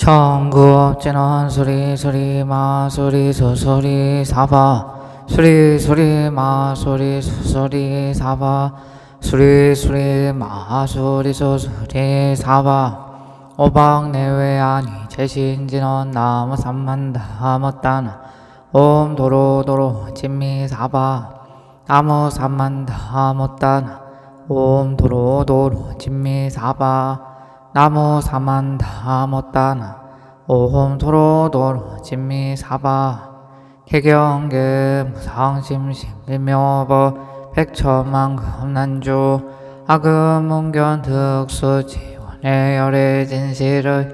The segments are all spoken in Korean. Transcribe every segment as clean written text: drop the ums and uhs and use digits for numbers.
천구업진원 수리수리 마수리 수수리 사바 수리수리 마수리 수수리 사바 수리수리 마수리 수수리 사바 오박내외아니 제신진원 나무 삼만다 못다나 옴 도로도로 진미사바 나무 삼만다 못다나 옴 도로도로 진미사바 나무 삼만다 못다나 옴 도로도로 진미사바 개경계 무상심심 비묘법 백천만금 난주 아금문견 득수지원의 열의 진실의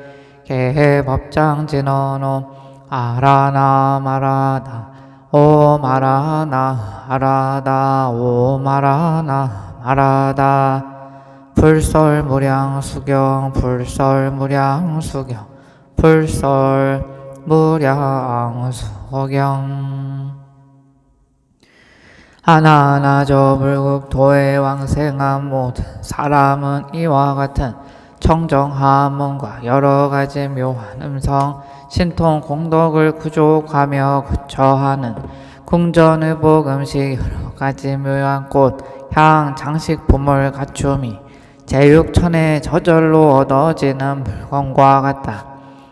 개법장진언옴 아라나 마라다 옴 아라나 아라다 옴 아라나 마라다 불설무량수경 불설무량수경 불설무량수경 하나하나저 불국토의 왕생한 모든 사람은 이와 같은 청정하문과 여러가지 묘한 음성 신통 공덕을 구족하며 구처하는 궁전의 복음식 여러가지 묘한 꽃, 향, 장식, 보물 갖춤이 제육천의 저절로 얻어지는 물건과 같다.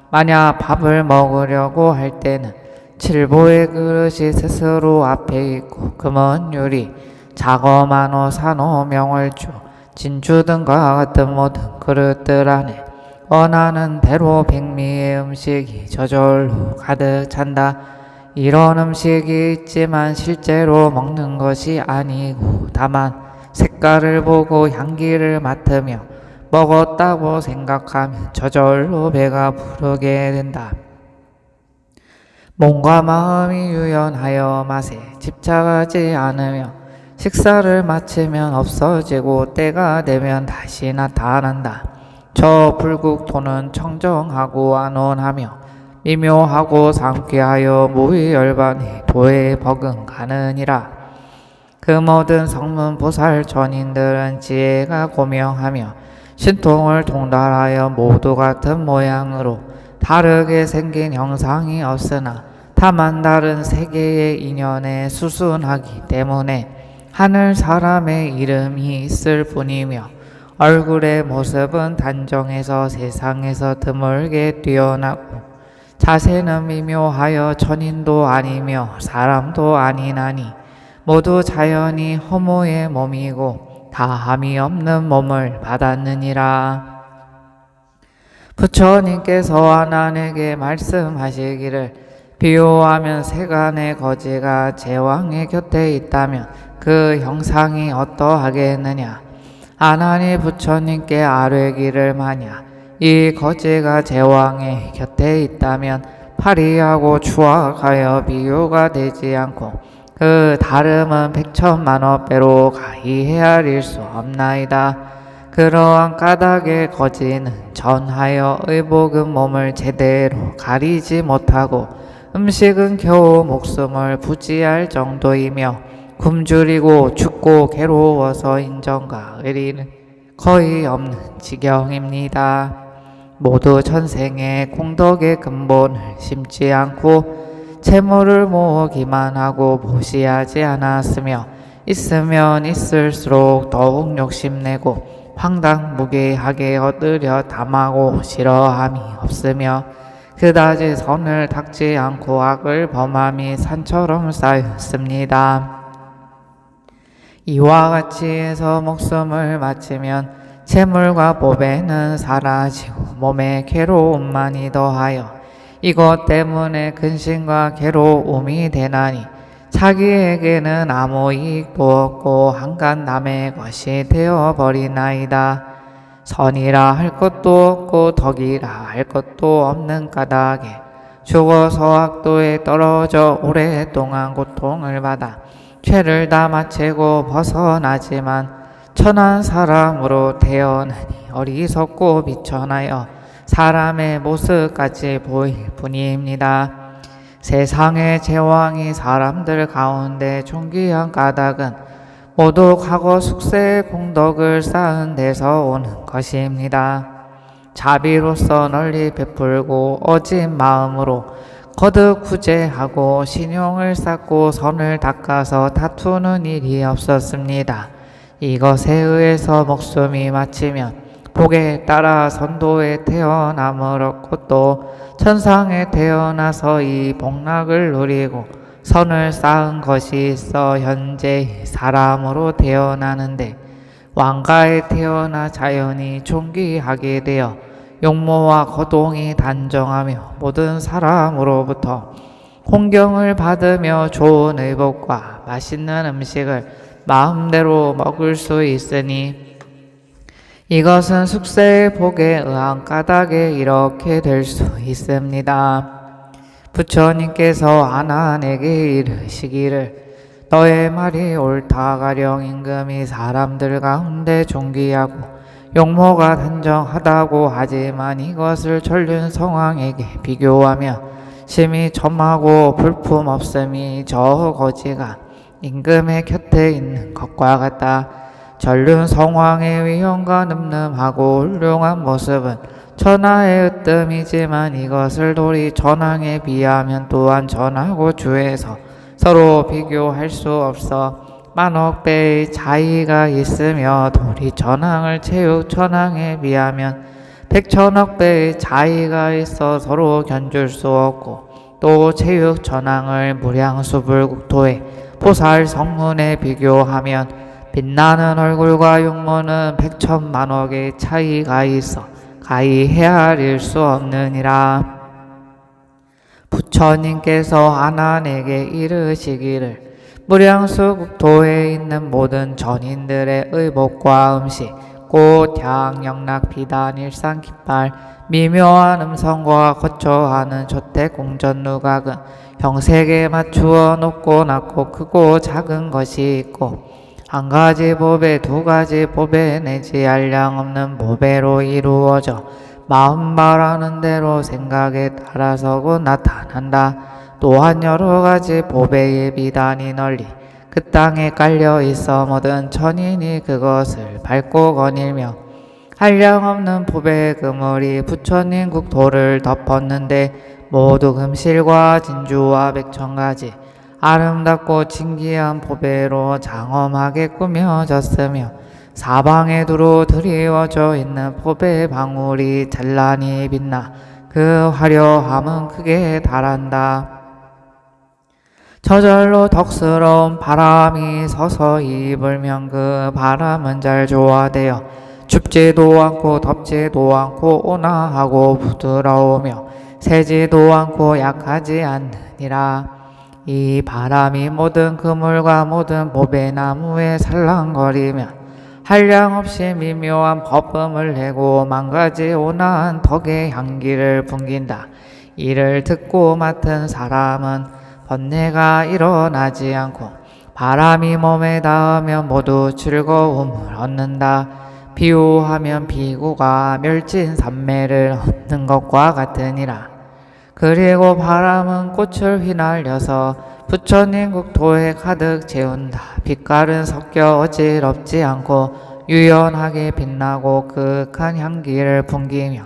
만약 밥을 먹으려고 할 때는 칠보의 그릇이 스스로 앞에 있고 금은 유리, 자거만호, 산호, 명월주, 진주 등과 같은 모든 그릇들 안에 원하는 대로 백미의 음식이 저절로 가득 찬다. 이런 음식이 있지만 실제로 먹는 것이 아니고 다만 색깔을 보고 향기를 맡으며 먹었다고 생각하면 저절로 배가 부르게 된다. 몸과 마음이 유연하여 맛에 집착하지 않으며 식사를 마치면 없어지고 때가 되면 다시 나타난다. 저 불국토는 청정하고 안온하며 미묘하고 상쾌하여 무위열반의 도에 버금가느니라. 그 모든 성문 보살 전인들은 지혜가 고명하며 신통을 통달하여 모두 같은 모양으로 다르게 생긴 형상이 없으나 다만 다른 세계의 인연에 수순하기 때문에 하늘 사람의 이름이 있을 뿐이며 얼굴의 모습은 단정해서 세상에서 드물게 뛰어나고 자세는 미묘하여 천인도 아니며 사람도 아니나니 모두 자연히 허무의 몸이고 다함이 없는 몸을 받았느니라. 부처님께서 아난에게 말씀하시기를 비유하면 세간의 거지가 제왕의 곁에 있다면 그 형상이 어떠하겠느냐. 아난이 부처님께 아뢰기를 마냐. 이 거지가 제왕의 곁에 있다면 파리하고 추악하여 비유가 되지 않고 그 다름은 백천만억 배로 가히 헤아릴 수 없나이다. 그러한 까닭의 거지는 전하여 의복은 몸을 제대로 가리지 못하고 음식은 겨우 목숨을 부지할 정도이며 굶주리고 춥고 괴로워서 인정과 의리는 거의 없는 지경입니다. 모두 전생에 공덕의 근본을 심지 않고 재물을 모으기만 하고 무시하지 않았으며 있으면 있을수록 더욱 욕심내고 황당무계하게 얻으려 담하고 싫어함이 없으며 그다지 선을 닦지 않고 악을 범함이 산처럼 쌓였습니다. 이와 같이 해서 목숨을 마치면 재물과 보배는 사라지고 몸에 괴로움만이 더하여 이것 때문에 근심과 괴로움이 되나니 자기에게는 아무 이익도 없고 한간 남의 것이 되어버리나이다. 선이라 할 것도 없고 덕이라 할 것도 없는 까닭에 죽어서 악도에 떨어져 오랫동안 고통을 받아 죄를 다 마치고 벗어나지만 천한 사람으로 태어나니 어리석고 비천하여 사람의 모습까지 보일 뿐입니다. 세상의 제왕이 사람들 가운데 존귀한 까닭은 모두 과거 숙세의 공덕을 쌓은 데서 오는 것입니다. 자비로서 널리 베풀고 어진 마음으로 거듭 구제하고 신용을 쌓고 선을 닦아서 다투는 일이 없었습니다. 이것에 의해서 목숨이 마치면 복에 따라 선도에 태어남을 얻고 또 천상에 태어나서 이 복락을 누리고 선을 쌓은 것이 있어 현재 사람으로 태어나는데 왕가에 태어나 자연히 존귀하게 되어 용모와 거동이 단정하며 모든 사람으로부터 공경을 받으며 좋은 의복과 맛있는 음식을 마음대로 먹을 수 있으니 이것은 숙세의 복에 의한 까닭에 이렇게 될 수 있습니다. 부처님께서 아난에게 이르시기를 너의 말이 옳다. 가령 임금이 사람들 가운데 존귀하고 용모가 단정하다고 하지만 이것을 전륜 성왕에게 비교하며 심히 점하고 불품 없음이 저 거지가 임금의 곁에 있는 것과 같다. 전륜 성왕의 위엄과 늠름하고 훌륭한 모습은 천하의 으뜸이지만 이것을 도리 전왕에 비하면 또한 전하고 주에서 서로 비교할 수 없어 만억 배의 차이가 있으며 도리 전왕을 체육 천왕에 비하면 백천억 배의 차이가 있어 서로 견줄 수 없고 또 체육 천왕을 무량수불국토에 보살 성문에 비교하면 빛나는 얼굴과 용모는 백천만억의 차이가 있어 가히 헤아릴 수 없느니라. 부처님께서 아난에게 이르시기를 무량수 국토에 있는 모든 전인들의 의복과 음식, 꽃, 향, 영락, 비단, 일상, 깃발, 미묘한 음성과 거처하는 조택, 궁전, 누각은 형색에 맞추어 높고 낮고 크고 작은 것이 있고 한 가지 법에 두 가지 법에 내지 한량 없는 법에로 이루어져 마음 바라는 대로 생각에 따라서고 나타난다. 또한 여러 가지 법의 비단이 널리 그 땅에 깔려 있어 모든 천인이 그것을 밟고 거닐며 한량 없는 법의 그물이 부처님 국토를 덮었는데 모두 금실과 진주와 백천가지 아름답고 진기한 보배로 장엄하게 꾸며졌으며 사방에 두루 드리워져 있는 보배 방울이 찬란히 빛나 그 화려함은 크게 달한다. 저절로 덕스러운 바람이 서서히 불면 그 바람은 잘 조화되어 춥지도 않고 덥지도 않고 온화하고 부드러우며 세지도 않고 약하지 않느니라. 이 바람이 모든 그물과 모든 보배나무에 살랑거리며 한량없이 미묘한 법음을 내고 만가지 온화한 덕의 향기를 풍긴다. 이를 듣고 맡은 사람은 번뇌가 일어나지 않고 바람이 몸에 닿으면 모두 즐거움을 얻는다. 비유하면 비구가 멸진산매를 얻는 것과 같으니라. 그리고 바람은 꽃을 휘날려서 부처님 국토에 가득 채운다. 빛깔은 섞여 어지럽지 않고 유연하게 빛나고 그윽한 향기를 풍기며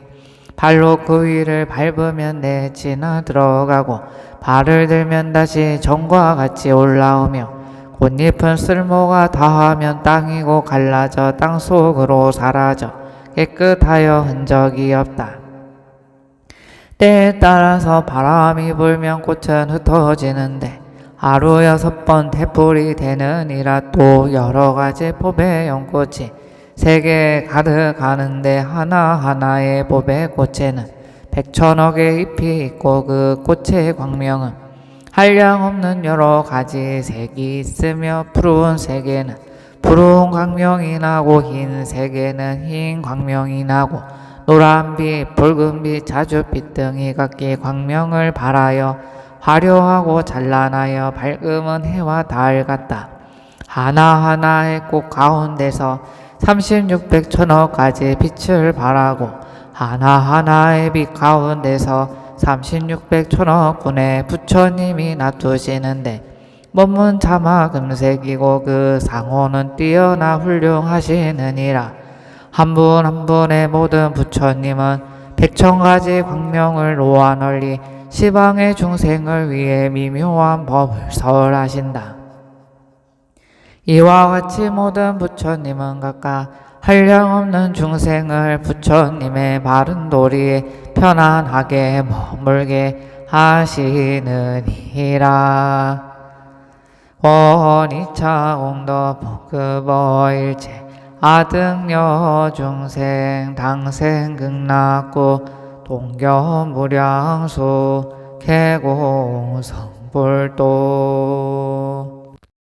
발로 그 위를 밟으면 내지나 들어가고 발을 들면 다시 전과 같이 올라오며 꽃잎은 쓸모가 다하면 땅이고 갈라져 땅속으로 사라져 깨끗하여 흔적이 없다. 때에 따라서 바람이 불면 꽃은 흩어지는데 하루 6번 태풀이 되느니라. 또 여러 가지 법의 연꽃이 세계에 가득하는데 하나하나의 법의 꽃에는 백천억의 잎이 있고 그 꽃의 광명은 한량없는 여러 가지 색이 있으며 푸른 색에는 푸른 광명이 나고 흰 색에는 흰 광명이 나고 노란빛, 붉은빛, 자줏빛 등이 각기 광명을 발하여 화려하고 찬란하여 밝음은 해와 달 같다. 하나하나의 꽃 가운데서 36백 천억 가지 빛을 발하고 하나하나의 빛 가운데서 36백 천억 분의 부처님이 놔두시는데 몸은 차마 금색이고 그 상호는 뛰어나 훌륭하시느니라. 한 분 한 분의 모든 부처님은 백천가지 광명을 놓아 널리 시방의 중생을 위해 미묘한 법을 설하신다. 이와 같이 모든 부처님은 각각 한량없는 중생을 부처님의 바른 도리에 편안하게 머물게 하시느니라. 원이차 공덕 복급어 일체 아등여 중생 당생 극락구 동견무량수 개공 성불도